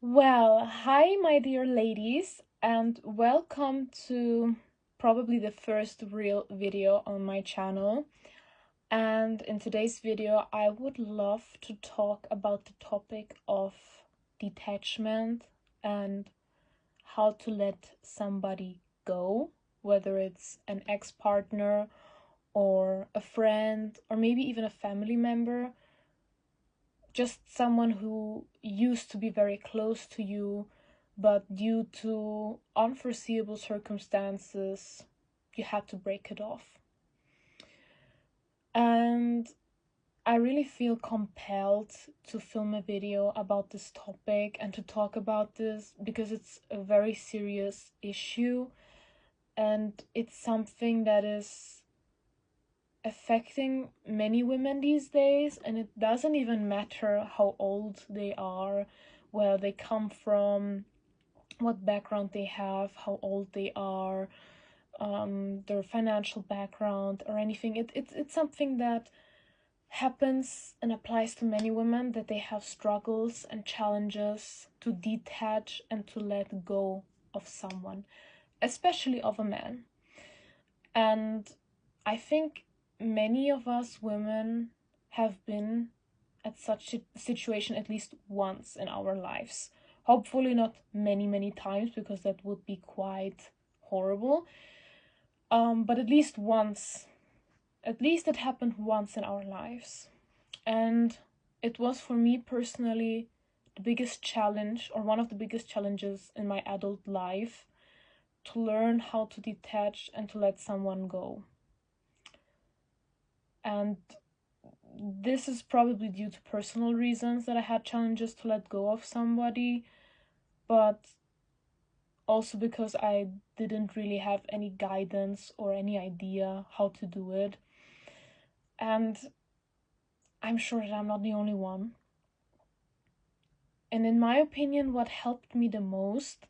Well, hi, my dear ladies, and welcome to probably the first real video on my channel. And in today's video, I would love to talk about the topic of detachment and how to let somebody go, whether it's an ex-partner or a friend or maybe even a family member, just someone who used to be very close to you, but due to unforeseeable circumstances, you had to break it off. And I really feel compelled to film a video about this topic and to talk about this because it's a very serious issue and it's something that is affecting many women these days, and it doesn't even matter how old they are, where they come from, what background they have, how old they are, their financial background or anything. It's something that happens and applies to many women, that they have struggles and challenges to detach and to let go of someone, especially of a man. And I think many of us women have been at such a situation at least once in our lives. Hopefully not many, many times, because that would be quite horrible. But at least once. At least it happened once in our lives. And it was for me personally the biggest challenge, or one of the biggest challenges in my adult life, to learn how to detach and to let someone go. And this is probably due to personal reasons that I had challenges to let go of somebody, but also because I didn't really have any guidance or any idea how to do it. And I'm sure that I'm not the only one. And in my opinion, what helped me the most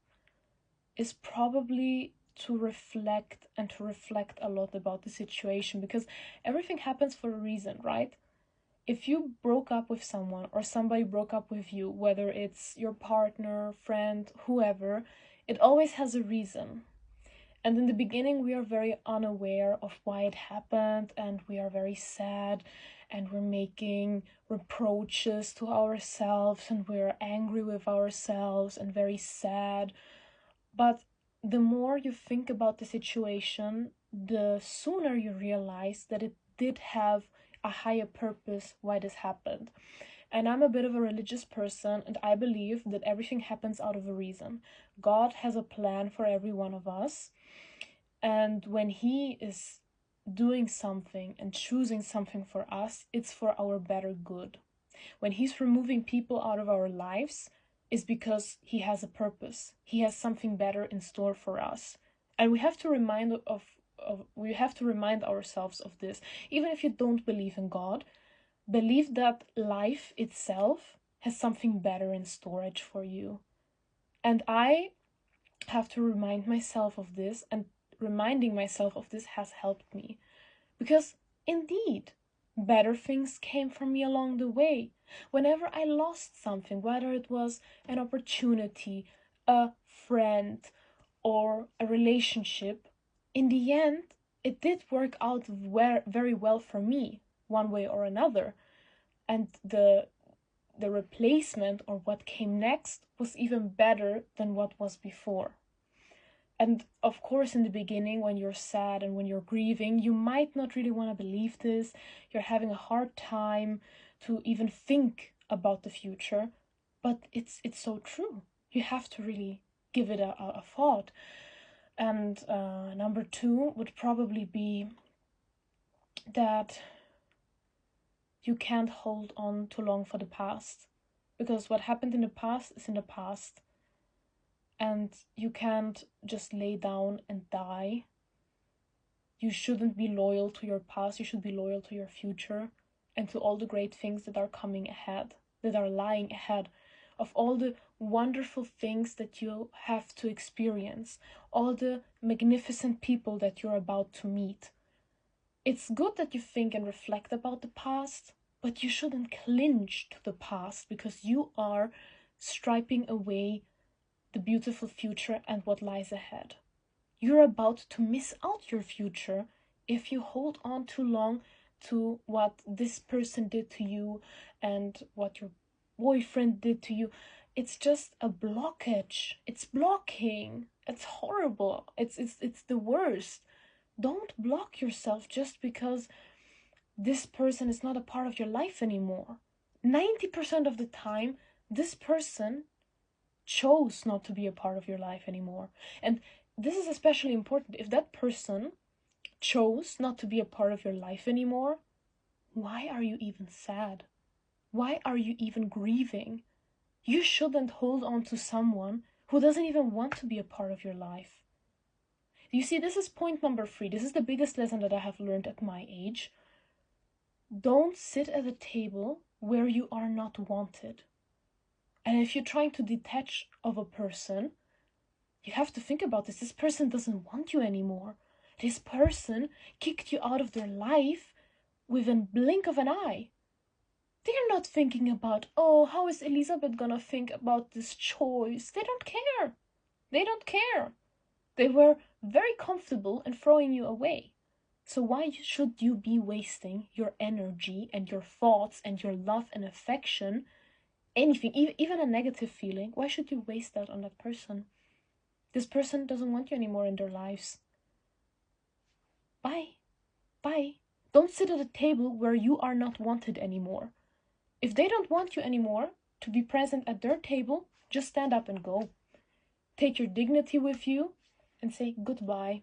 is probably to reflect and to reflect a lot about the situation, because everything happens for a reason, right? If you broke up with someone or somebody broke up with you, whether it's your partner, friend, whoever, it always has a reason. And in the beginning, we are very unaware of why it happened, and we are very sad, and we're making reproaches to ourselves, and we're angry with ourselves and very sad. But the more you think about the situation, the sooner you realize that it did have a higher purpose why this happened. And I'm a bit of a religious person, and I believe that everything happens out of a reason. God has a plan for every one of us, and when He is doing something and choosing something for us, it's for our better good. When He's removing people out of our lives, is because He has a purpose. He has something better in store for us. And we have to we have to remind ourselves of this. Even if you don't believe in God, believe that life itself has something better in storage for you. And I have to remind myself of this, and reminding myself of this has helped me. Because indeed, better things came for me along the way. Whenever I lost something, whether it was an opportunity, a friend, or a relationship, in the end, it did work out very well for me, one way or another. And the replacement, or what came next, was even better than what was before. And of course, in the beginning, when you're sad and when you're grieving, you might not really want to believe this. You're having a hard time to even think about the future, but it's so true. You have to really give it a thought. And number two would probably be that you can't hold on too long for the past, because what happened in the past is in the past, and you can't just lay down and die. You shouldn't be loyal to your past, you should be loyal to your future and to all the great things that are coming ahead, that are lying ahead, of all the wonderful things that you have to experience, all the magnificent people that you're about to meet. It's good that you think and reflect about the past, but you shouldn't cling to the past, because you are striping away the beautiful future and what lies ahead. You're about to miss out your future if you hold on too long to what this person did to you and what your boyfriend did to you. It's just a blockage. It's blocking. It's horrible. It's the worst. Don't block yourself just because this person is not a part of your life anymore. 90% of the time, this person chose not to be a part of your life anymore. And this is especially important. If that person chose not to be a part of your life anymore, why are you even sad? Why are you even grieving? You shouldn't hold on to someone who doesn't even want to be a part of your life. You see, this is point number 3. This is the biggest lesson that I have learned at my age. Don't sit at a table where you are not wanted. And if you're trying to detach of a person, you have to think about this. This person doesn't want you anymore. This person kicked you out of their life with a blink of an eye. They're not thinking about, oh, how is Elizabeth gonna think about this choice? They don't care. They don't care. They were very comfortable in throwing you away. So why should you be wasting your energy and your thoughts and your love and affection, anything, even a negative feeling, why should you waste that on that person? This person doesn't want you anymore in their lives. Bye. Bye. Don't sit at a table where you are not wanted anymore. If they don't want you anymore to be present at their table, just stand up and go. Take your dignity with you and say goodbye.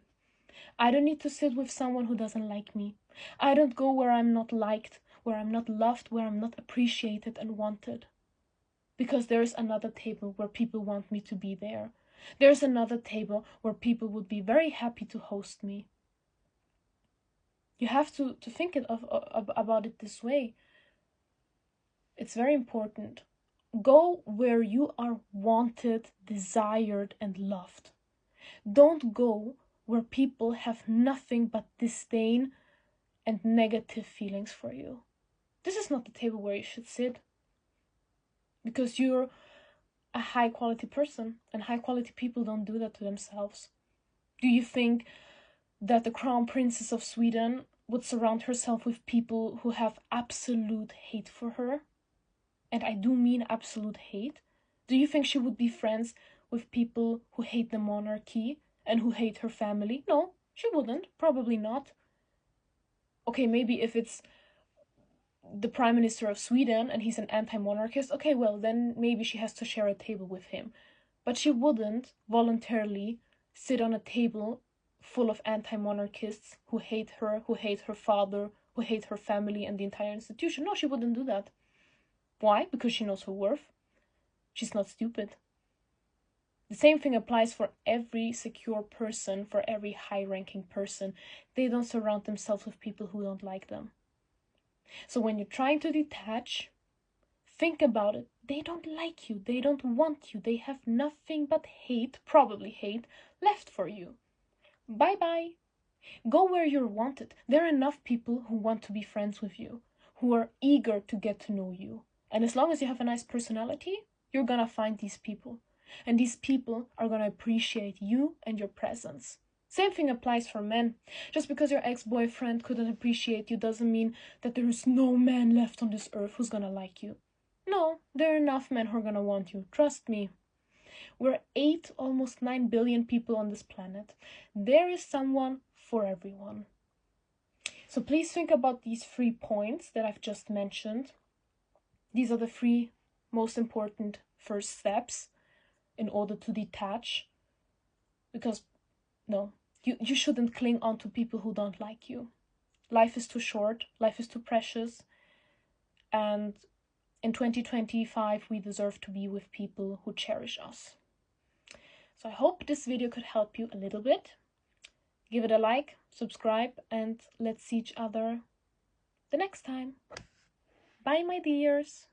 I don't need to sit with someone who doesn't like me. I don't go where I'm not liked, where I'm not loved, where I'm not appreciated and wanted. Because there's another table where people want me to be there. There's another table where people would be very happy to host me. You have to think about it this way. It's very important. Go where you are wanted, desired, and loved. Don't go where people have nothing but disdain and negative feelings for you. This is not the table where you should sit. Because you're a high quality person, and high quality people don't do that to themselves. Do you think that the crown princess of Sweden would surround herself with people who have absolute hate for her? And I do mean absolute hate. Do you think she would be friends with people who hate the monarchy and who hate her family? No, she wouldn't. Probably not. Okay, maybe if it's the Prime Minister of Sweden and he's an anti-monarchist, okay, well, then maybe she has to share a table with him. But she wouldn't voluntarily sit on a table full of anti-monarchists who hate her, who hate her father, who hate her family and the entire institution. No, she wouldn't do that. Why? Because she knows her worth. She's not stupid. The same thing applies for every secure person, for every high-ranking person. They don't surround themselves with people who don't like them. So when you're trying to detach, think about it. They don't like you. They don't want you. They have nothing but hate, probably hate, left for you. Bye-bye. Go where you're wanted. There are enough people who want to be friends with you, who are eager to get to know you. And as long as you have a nice personality, you're gonna find these people. And these people are gonna appreciate you and your presence. Same thing applies for men. Just because your ex-boyfriend couldn't appreciate you doesn't mean that there is no man left on this earth who's gonna like you. No, there are enough men who are gonna want you. Trust me. We're 8, almost 9 billion people on this planet. There is someone for everyone. So please think about these 3 points that I've just mentioned. These are the 3 most important first steps in order to detach. Because, no, you shouldn't cling on to people who don't like you. Life is too short. Life is too precious. And in 2025, we deserve to be with people who cherish us. So I hope this video could help you a little bit. Give it a like, subscribe, and let's see each other the next time. Bye, my dears.